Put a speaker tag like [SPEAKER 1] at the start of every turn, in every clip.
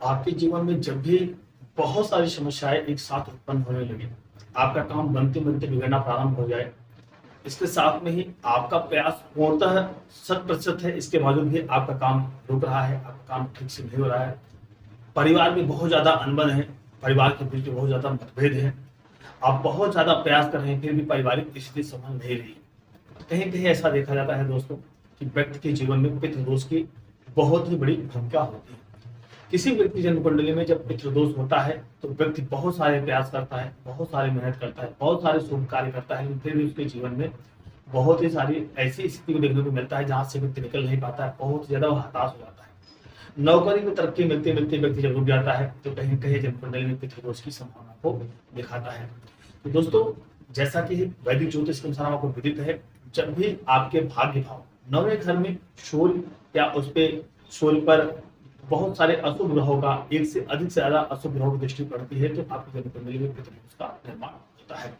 [SPEAKER 1] आपके जीवन में जब भी बहुत सारी समस्याएं एक साथ उत्पन्न होने लगे, आपका काम बनते बनते बिगड़ना प्रारंभ हो जाए, इसके साथ में ही आपका प्रयास पूर्णतः 100% है, इसके बावजूद भी आपका काम रुक रहा है, आपका काम ठीक से नहीं हो रहा है, परिवार में बहुत ज्यादा अनबन है, परिवार के बीच में बहुत ज्यादा मतभेद है, आप बहुत ज्यादा प्रयास कर रहे हैं फिर भी पारिवारिक स्थिति संभल नहीं रही। कहीं कहीं ऐसा देखा जाता है दोस्तों कि व्यक्ति के जीवन में पितृदोष की बहुत ही बड़ी भूमिका होती है। किसी व्यक्ति की जन्म कुंडली में जब पितृदोष होता है तो व्यक्ति बहुत सारे प्रयास करता है, बहुत सारी मेहनत करता है, बहुत सारे शुभ कार्य करता है, लेकिन फिर भी उसके जीवन में बहुत ही सारी ऐसी स्थिति को देखने को मिलता है जहां से व्यक्ति निकल नहीं पाता है, बहुत ज्यादा वो हताश हो जाता है। नौकरी में तरक्की मिलते मिलते व्यक्ति जब रुक जाता है तो कहीं कहीं जन्म कुंडली में पितृदोष की संभावना को दिखाता है। तो दोस्तों, जैसा कि वैदिक ज्योतिष के अनुसार आपको विदित है, जब भी आपके भाग्य भाव नौवें घर में सूर्य या उस पे सूर्य पर बहुत सारे अशुभ ग्रहों का एक से अधिक से ज्यादा अशुभ ग्रहों की दृष्टि पड़ती है तो आपकी जन्म कुंडली में पितृदोष का निर्माण होता है।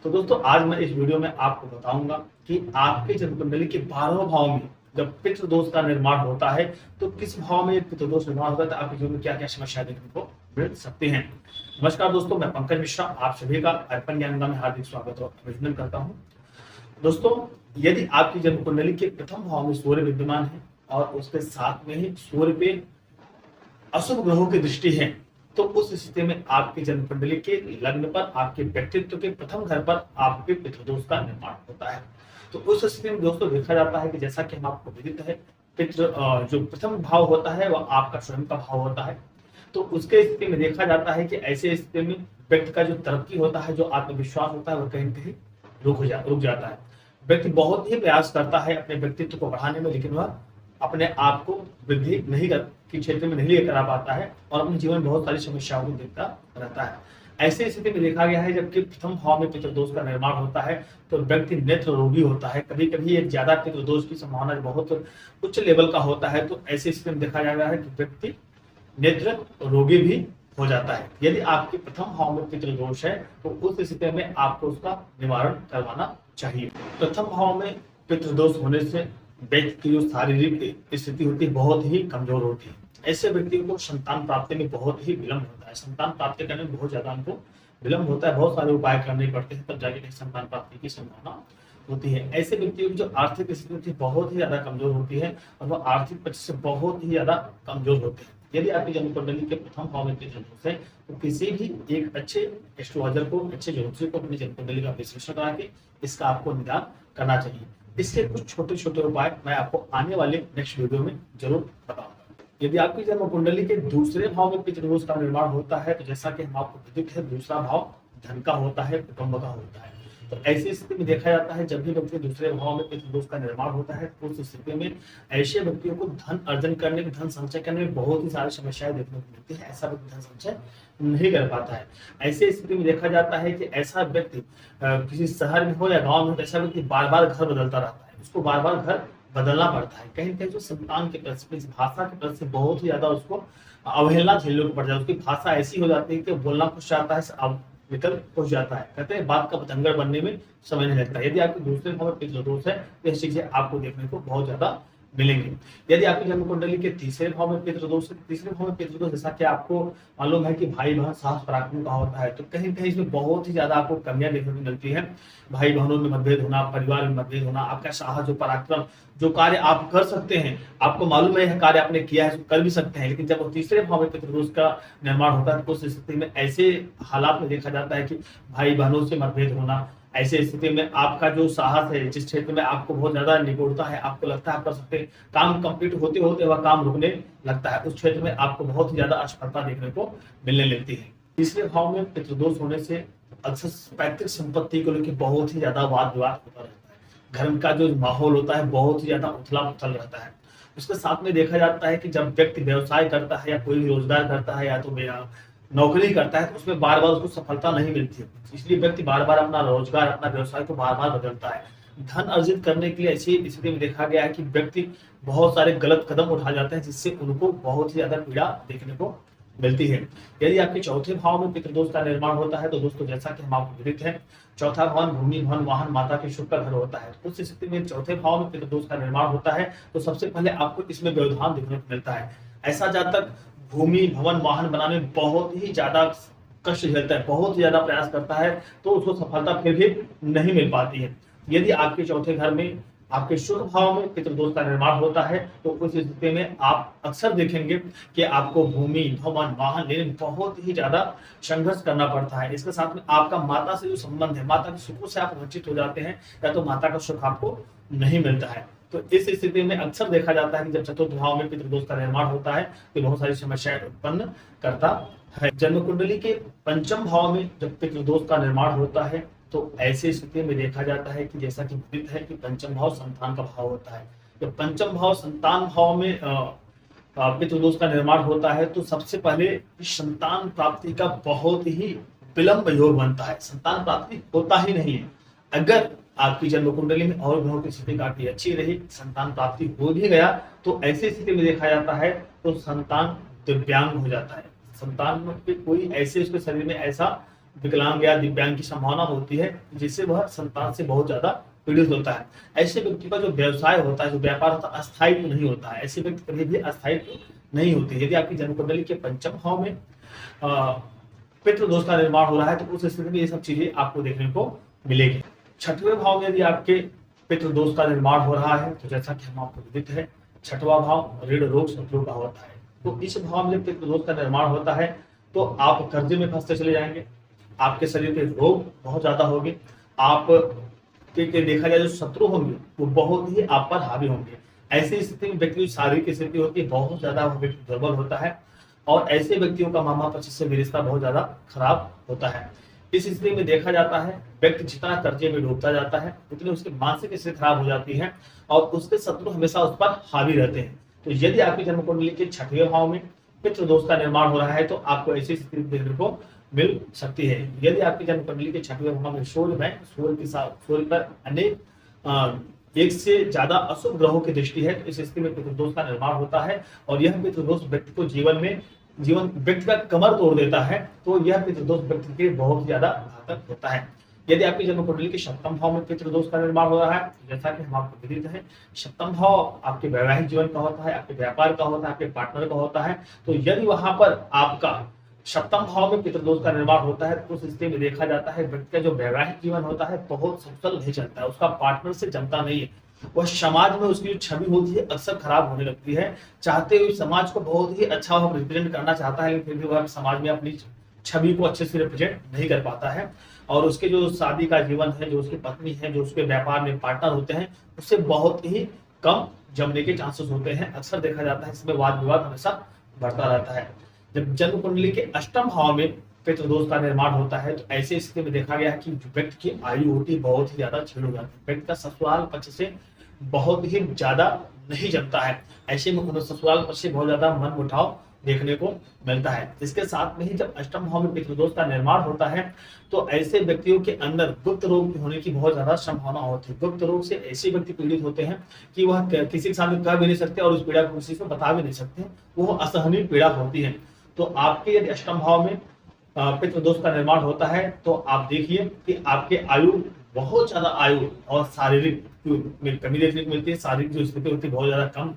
[SPEAKER 1] तो दोस्तों, आज मैं इस वीडियो में आपको बताऊंगा कि आपके जन्म कुंडली के 12वें भाव में जब पितृदोष का निर्माण होता है तो किस भाव में पितृदोष निर्माण होता है, तो आपके जीवन में क्या क्या समस्या देखने को मिल सकती हैं। नमस्कार दोस्तों, मैं पंकज मिश्रा आप सभी का अर्पण ज्ञान में हार्दिक स्वागत और अभिनंदन करता हूं। दोस्तों, यदि आपकी जन्म कुंडली के प्रथम भाव में सूर्य विद्यमान है और उसके साथ में ही सूर्य पे अशुभ ग्रहों की दृष्टि है, तो उस स्थिति में आपकी जन्म कुंडली के लग्न पर आपके व्यक्तित्व के प्रथम घर पर आपके पितृदोष का निर्माण होता है। तो उस स्थिति में दोस्तों देखा जाता है कि जैसा कि हम आपको विदित है, पितृ जो प्रथम भाव होता है वह आपका स्वयं का भाव होता है। तो उसके स्थिति में देखा जाता है कि ऐसे स्थिति में व्यक्ति का जो तरक्की होता है, जो आत्मविश्वास होता है, वह कहीं कहीं रुक जाता है। व्यक्ति बहुत ही प्रयास करता है अपने व्यक्तित्व को बढ़ाने में, लेकिन वह अपने आप को वृद्धि नहीं की क्षेत्र में नहीं लेकर आ पाता है और अपने जीवन में बहुत सारी समस्याओं को देखता रहता है। ऐसी स्थिति में देखा गया है जबकि प्रथम भाव में पितृदोष का निर्माण होता है तो व्यक्ति नेत्र रोगी होता है। कभी कभी एक ज्यादा पितृदोष की संभावना बहुत उच्च लेवल का होता है, तो ऐसी स्थिति में देखा जा रहा है कि व्यक्ति नेत्र रोगी भी हो जाता है। यदि आपके प्रथम भाव में पितृदोष है तो उस स्थिति में आपको उसका निवारण करवाना चाहिए। प्रथम भाव में पितृदोष होने से व्यक्ति की जो शारीरिक स्थिति होती है बहुत ही कमजोर होती है। ऐसे व्यक्तियों को संतान प्राप्ति में बहुत ही विलंब होता है, संतान प्राप्ति करने में बहुत ज्यादा उनको विलंब होता है, बहुत सारे उपाय करने पड़ते हैं तब जाके संतान प्राप्ति की संभावना होती है। ऐसे व्यक्तियों की जो आर्थिक स्थिति होती है बहुत ही ज्यादा कमजोर होती है और वह आर्थिक पक्ष से बहुत ही ज्यादा कमजोर होते हैं। यदि आपकी जन्म कुंडली के प्रथम भाव में पितृदोष है तो किसी भी एक अच्छे एस्ट्रोलॉजर को, अच्छे ज्योतिषी को अपनी जन्म कुंडली का विश्लेषण करा के इसका आपको निदान करना चाहिए। इसके कुछ छोटे छोटे उपाय मैं आपको आने वाले नेक्स्ट वीडियो में जरूर बताऊंगा। यदि आपकी जन्म कुंडली के दूसरे भाव में पितृदोष का निर्माण होता है तो जैसा कि हम आपको विदित है, दूसरा भाव धन का होता है, कुटुंब का होता है। तो ऐसी स्थिति में देखा जाता है जब भी व्यक्ति दूसरे भाव में पितृदोष का निर्माण होता है तो उस स्थिति में ऐसे व्यक्तियों को धन अर्जन करने में, धन संचय करने में बहुत ही सारी समस्याएं देखने को मिलती है। ऐसा व्यक्ति धन संचय नहीं कर पाता है। ऐसी स्थिति में देखा जाता है कि ऐसा व्यक्ति किसी शहर में हो या गाँव में हो, ऐसा व्यक्ति बार बार घर बदलता रहता है, उसको बार बार घर बदलना पड़ता है। कहीं कहीं जो संतान के प्रति, भाषा के प्रति बहुत ही ज्यादा उसको अवहेलना झेलने को पड़ जाती है। उसकी भाषा ऐसी हो जाती है कि बोलना कुछ चाहता है, अब निकल पहुंच जाता है। कहते हैं बात का बतंगड़ बनने में समय नहीं लगता। यदि आपके दूसरे भाव में पितृदोष है तो ये चीजें आपको देखने को बहुत ज्यादा मिलेंगे। यदि आपकी जन्म कुंडली के तीसरे भाव में पितृदोष है, तीसरे भाव में पितृदोष जैसा कि आपको मालूम है कि भाई बहन साहस पराक्रम का होता है, तो कहीं कहीं इसमें बहुत ही ज्यादा आपको कमियां देखने को मिलती है। भाई बहनों में मतभेद होना, परिवार में मतभेद होना, आपका साहस, जो पराक्रम, जो कार्य आप कर सकते हैं, आपको मालूम है यह कार्य आपने किया है, कर भी सकते हैं, लेकिन जब वो तीसरे भाव में पितृदोष का निर्माण होता है तो उस स्थिति में ऐसे हालात में देखा जाता है कि भाई बहनों से मतभेद होना। ऐसे स्थिति में आपका जो साहस है, जिस क्षेत्र में आपको बहुत ज्यादा निपुणता है, आपको लगता है आप कर सकते हैं, काम कंप्लीट होते होते वह काम रुकने लगता है, उस क्षेत्र में आपको बहुत ही ज्यादा असफलता देखने को मिलने लगती है। तीसरे भाव में पितृदोष होने से अक्सर पैतृक संपत्ति को लेकर बहुत ही ज्यादा वाद विवाद होता रहता है। घर का जो माहौल होता है बहुत ही ज्यादा उथला पुथल रहता है। उसके साथ में देखा जाता है कि जब व्यक्ति व्यवसाय करता है या कोई रोजगार करता है या तो नौकरी करता है तो उसमें बार बार उसको सफलता नहीं मिलती है, इसलिए व्यक्ति बार बार अपना रोजगार, अपना व्यवसाय को बार बार बदलता है। धन अर्जित करने के लिए ऐसी स्थिति में देखा गया है कि व्यक्ति बहुत सारे गलत कदम उठा जाते हैं जिससे उनको बहुत ही ज्यादा पीड़ा देखने को मिलती है। यदि आपके चौथे भाव में पितृदोष का निर्माण होता है तो दोस्तों जैसा कि हम आपको विदित है, चौथा भवन भूमि, भवन, वाहन, माता के शुभ का घर होता है। उस स्थिति में चौथे भाव में पितृदोष का निर्माण होता है तो सबसे पहले आपको इसमें व्यवधान देखने को मिलता है। ऐसा जातक भूमि भवन वाहन बनाने में बहुत ही ज्यादा कष्ट झेलता है, बहुत ज्यादा प्रयास करता है, तो उसको सफलता फिर भी नहीं मिल पाती है। यदि आपके चौथे घर में आपके शुक्र भाव में पितृदोष का निर्माण होता है, तो उस स्थिति में आप अक्सर देखेंगे कि आपको भूमि भवन वाहन लेने में बहुत ही ज्यादा संघर्ष करना पड़ता है। इसके साथ में आपका माता से जो संबंध है, माता के सुखों से आप वंचित हो जाते हैं, या तो माता का सुख आपको नहीं मिलता है। तो इस स्थिति में अक्सर देखा जाता है कि जब चतुर्थ भाव में पितृदोष का निर्माण होता है तो बहुत सारी समस्याएं उत्पन्न करता है। जन्म कुंडली के पंचम भाव में जब पितृदोष का निर्माण होता है, तो ऐसी स्थिति में देखा जाता है कि जैसा कि विदित है कि पंचम भाव संतान का भाव होता है। जब पंचम भाव संतान भाव में पितृदोष का निर्माण होता है, तो सबसे पहले संतान प्राप्ति का बहुत ही विलंब योग बनता है, संतान प्राप्ति होता ही नहीं है। अगर आपकी जन्म कुंडली में और ग्रहों की स्थिति काफी अच्छी रही, संतान प्राप्ति हो भी गया, तो ऐसी स्थिति में देखा जाता है तो संतान दिव्यांग हो जाता है। संतान में कोई ऐसे उसके शरीर में ऐसा विकलांग या दिव्यांग की संभावना होती है जिससे वह संतान से बहुत ज्यादा पीड़ित होता है। ऐसे व्यक्ति का जो व्यवसाय होता है, जो व्यापार होता है, अस्थायित्व नहीं होता है। ऐसे व्यक्ति कभी भी अस्थायित्व नहीं होती। यदि आपकी जन्म कुंडली के पंचम भाव में पितृदोष का निर्माण हो रहा है, तो उस स्थिति में ये सब चीजें आपको देखने को मिलेगी। छठवें भाव में यदि आपके पितृदोष का निर्माण हो रहा है, तो जैसा कि हम आपको विदित है, छठवां भाव ऋण रोग शत्रु का होता है। तो इस भाव में जब पितृदोष का निर्माण होता है, तो आप कर्जे में फंसते चले जाएंगे, आपके शरीर पे रोग बहुत ज्यादा होगी, आप देखा जाए जो शत्रु होंगे वो बहुत ही आप पर हावी होंगे। ऐसी स्थिति में व्यक्ति की शारीरिक स्थिति होती है, बहुत ज्यादा व्यक्ति दुर्बल होता है, और ऐसे व्यक्तियों का मामा पक्षी से भी रिश्ता बहुत ज्यादा खराब होता है। इस स्थिति में देखा जाता है व्यक्ति जितना कर्जे में डूबता जाता है, उतनी उसकी मानसिक स्थिति खराब हो जाती है, और उसके शत्रु हमेशा उस पर हावी रहते हैं। तो यदि आपकी जन्म कुंडली के छठवें भाव में पितृदोष का निर्माण हो रहा है, तो आपको ऐसी स्थिति देखने को मिल सकती है। यदि आपकी जन्म कुंडली के छठवें भाव में सूर्य पर अनेक एक से ज्यादा अशुभ ग्रहों की दृष्टि है, तो इस स्थिति में पितृदोष का निर्माण होता है, और यह पितृदोष व्यक्ति को व्यक्ति का कमर तोड़ देता है। तो यह पितृदोष व्यक्ति के बहुत ज्यादा घातक होता है। यदि आपकी जन्म कुंडली के सप्तम भाव में पितृदोष का निर्माण हो रहा है, जैसा कि हम आपको विदित है, सप्तम भाव आपके वैवाहिक जीवन का होता है, आपके व्यापार का होता है, आपके पार्टनर का होता है। तो यदि वहां पर आपका सप्तम भाव में पितृदोष का निर्माण होता है, तो उस स्थिति में देखा जाता है व्यक्ति का जो वैवाहिक जीवन होता है बहुत सफल नहीं चलता है, उसका पार्टनर से जमता नहीं है, वह समाज में उसकी जो छवि होती है अक्सर खराब होने लगती है। चाहते हुए समाज को बहुत ही अच्छा वह रिप्रेजेंट करना चाहता है, लेकिन फिर भी वह समाज में अपनी छवि को अच्छे से रिप्रेजेंट नहीं कर पाता है, और उसके जो शादी का जीवन है, जो उसकी पत्नी है, जो उसके व्यापार में पार्टनर होते हैं, उससे बहुत ही कम जमने के चांसेस होते हैं। अक्सर देखा जाता है इसमें वाद विवाद हमेशा बढ़ता रहता है। जब जन्म कुंडली के अष्टम भाव में पितृदोष का निर्माण होता है, तो ऐसे स्थिति में देखा गया है कि व्यक्ति की आयु होती है बहुत ही ज्यादा क्षीण हो जाती है, व्यक्ति का ससुराल पक्ष से बहुत ही ज्यादा नहीं जमता है। ऐसे में ससुराल पक्ष से बहुत ज्यादा मन मुटाव देखने को मिलता है। इसके साथ में ही जब अष्टम भाव में पितृदोष का निर्माण होता है, तो ऐसे व्यक्तियों के अंदर गुप्त रोग होने की बहुत ज्यादा संभावना होती है। गुप्त रोग से ऐसे व्यक्ति पीड़ित होते हैं कि वह किसी के सामने कह भी नहीं सकते, और उस पीड़ा को किसी को बता भी नहीं सकते, वो असहनीय पीड़ा होती है। तो आपके यदि अष्टम भाव में पितृदोष का निर्माण होता है, तो आप देखिए कि आपके आयु बहुत ज्यादा आयु और शारीरिक कमी देखने को मिलती है। शारीरिक जो स्थिति होती है बहुत ज्यादा कम,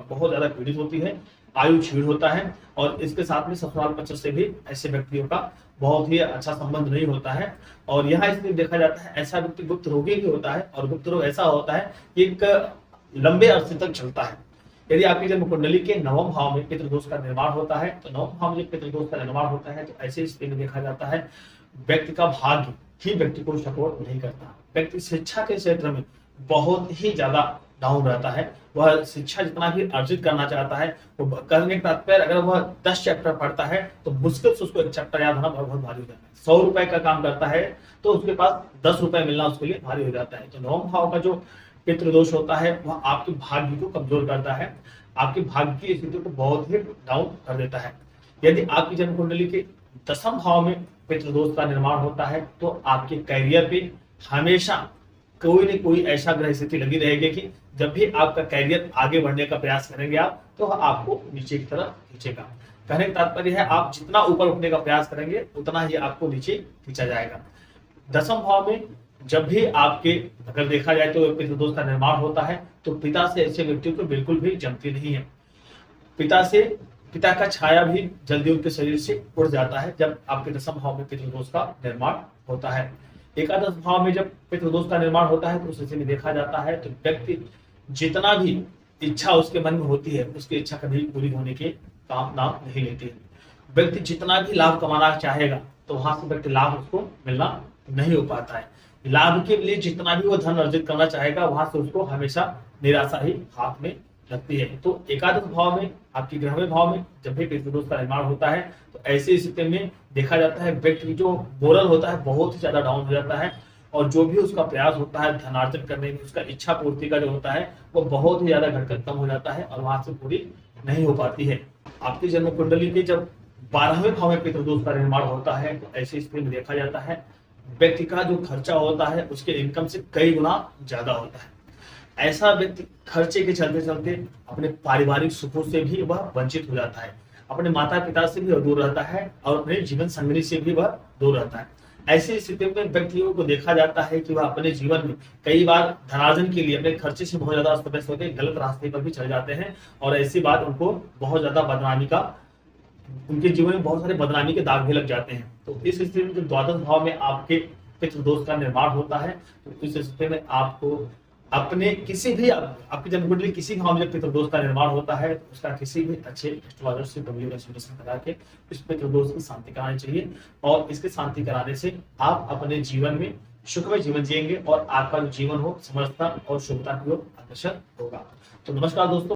[SPEAKER 1] बहुत ज्यादा पीड़ित होती है, आयु क्षीण होता है, और इसके साथ में ससुराल पक्ष से भी ऐसे व्यक्तियों का बहुत ही अच्छा संबंध नहीं होता है। और यहाँ इसमें देखा जाता है ऐसा व्यक्ति गुप्त रोगी भी होता है, और गुप्त रोग ऐसा होता है कि एक लंबे अरसे तक चलता है। यदि आपकी जन्म कुंडली के नवम भाव में पितृदोष का निर्माण होता है, तो नवम भाव में पितृदोष का निर्माण होता है, तो ऐसे स्थिति में देखा जाता है व्यक्ति का भाग्य ही व्यक्ति को सपोर्ट नहीं करता। व्यक्ति शिक्षा के क्षेत्र में बहुत ही ज्यादा डाउन रहता है। वह शिक्षा जितना भी अर्जित करना चाहता है, वो करने के तात्पर्य अगर वह 10 चैप्टर पढ़ता है, तो मुश्किल से उसको एक चैप्टर याद होना बहुत भारी हो जाता है। 100 रुपए का काम करता है, तो उसके पास 10 रुपए मिलना उसके लिए भारी हो जाता है। तो नवम भाव का जो पितृदोष होता है, वह आपके भाग्य को कमजोर करता है, आपकी भाग्य की स्थिति को बहुत ही डाउन कर देता है। यदि आपकी जन्म कुंडली के दसम भाव में पितृदोष का निर्माण होता है, तो आपके कैरियर पे हमेशा कोई न कोई ऐसा ग्रह स्थिति लगी रहेगी कि जब भी आपका कैरियर आगे बढ़ने का प्रयास करेंगे आप, तो आपको नीचे की तरफ खींचेगा। कहने का तात्पर्य है आप जितना ऊपर उठने का प्रयास करेंगे, उतना ही आपको नीचे खींचा जाएगा। दसम भाव में जब भी आपके अगर देखा जाए तो पितृदोष का निर्माण होता है, तो पिता से ऐसे व्यक्तियों को बिल्कुल भी जमती नहीं है। पिता से पिता का छाया भी जल्दी उनके शरीर से उड़ जाता है जब आपके दशम भाव में पितृदोष का निर्माण होता है। एकादश भाव में जब पितृदोष का निर्माण होता है तो उस स्थिति में देखा जाता है तो व्यक्ति जितना भी इच्छा उसके मन में होती है उसकी इच्छा कभी पूरी होने के काम नाम नहीं लेती है। व्यक्ति जितना भी लाभ कमाना चाहेगा तो वहां से व्यक्ति लाभ उसको मिलना नहीं हो पाता है। लाभ के लिए जितना भी वो धन अर्जित करना चाहेगा वहां से उसको हमेशा निराशा ही हाथ में लगती है। तो एकादश भाव में आपकी ग्रहवें भाव में जब भी पितृदोष का निर्माण होता है तो ऐसी स्थिति में देखा जाता है व्यक्ति जो मोरल होता है बहुत ही ज्यादा डाउन हो जाता है और जो भी उसका प्रयास होता है धनार्जन करने में उसका इच्छा पूर्ति का जो होता है वो बहुत ही ज्यादा घटकर कम हो जाता है और वहां से पूरी नहीं हो पाती है। आपकी जन्म कुंडली के जब 12वें भाव में पितृदोष का निर्माण होता है तो ऐसी स्थिति में देखा जाता है व्यक्ति का जो खर्चा होता है उसके इनकम से कई गुना ज्यादा होता है। ऐसा व्यक्ति खर्चे के चलते चलते अपने पारिवारिक सुखों से भी वह वंचित हो जाता है, अपने माता पिता से भी दूर रहता है और अपने जीवन संगनी से भी वह दूर रहता है। ऐसी स्थिति में व्यक्तियों को देखा जाता है कि वह अपने जीवन में कई बार धनार्जन के लिए अपने खर्चे से बहुत ज्यादा अस्त व्यस्त होकर गलत रास्ते पर भी चले जाते हैं और ऐसी बात उनको बहुत ज्यादा बदनामी का उनके जीवन में बहुत सारे बदनामी के दाग भी लग जाते हैं। तो इस स्थिति में जब द्वादश भाव में आपके पितृदोष का निर्माण होता है तो इस स्थिति में आपको अपने किसी भी आपकी जन्मकुंडली किसी भाव में जब पितृदोष का निर्माण होता है तो उसका किसी भी अच्छे एस्ट्रोलॉजर से कंसल्टेशन करा के इस पितृदोष की शांति करानी चाहिए और इसकी शांति कराने से आप अपने जीवन में सुखमय जीवन जिएंगे और आपका जो जीवन हो समर्थता और शुभता की ओर अग्रसर होगा। तो नमस्कार दोस्तों।